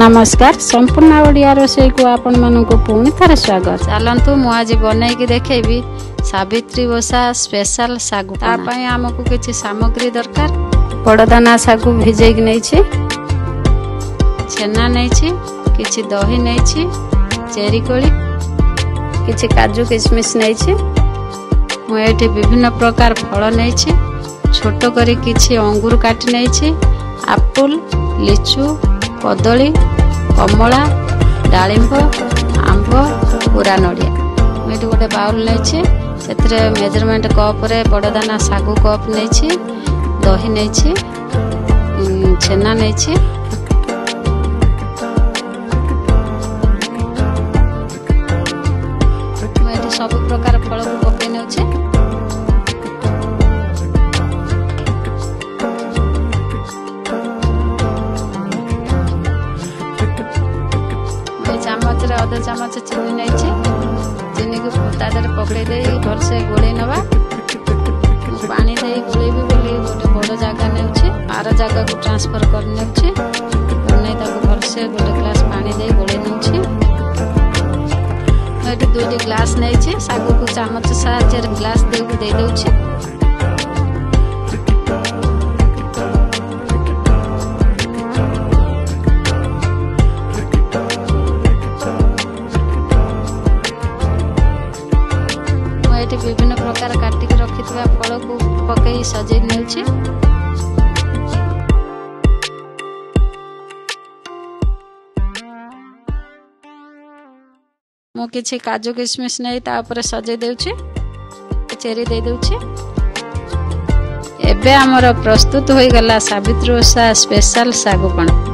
नमस्कार संपूर्ण ओडिया रोषे को आपण मानक पुणी थरे स्वागत। चलतु मु आज बनईकी देखेबी सावित्री ओषा स्पेशल सागु। तापाई आमको किछि सामग्री दरकार। बड़दाना सागु भिजेक नहीं छेना नहीं किछि दही नहीं चेरी कोली किछि काजू किशमिश नहीं मुझे विभिन्न प्रकार फल नहीं छोट करी किछि अंगूर काटी नहीं आपुल लिचु कदली कमला डालिंब आंब पूरा नड़िया मुझे गोटे बाउल नहीं मेजरमेंट कप रे बड़दाना सागु कप नहीं दही नहीं छेना नहीं मुझे सब प्रकार फल को पकई नौचे चामच रे आधा चामच चीनी नहीं चीनी को तादर पकड़े दे भलसे गोले नवा पानी दे गोले भी बोली गोटे बड़ जगह ने आर जगह को ट्रांसफर कर नहीं भलसे गोटे ग्लास पानी दे गोले नौछि दुईटी ग्लास नहीं सागु को चामच साहाଯ୍य ग्लास दे दौछि विभिन्न प्रकार काटिक रखि फल को पकई सजे नेउछि मु किछि काजू किशमिश नहीं तापर सजे देउछि चेरी दे देउछि। एबे हमर प्रस्तुत होई गला सावित्री ओषा स्पेशल सागु पण।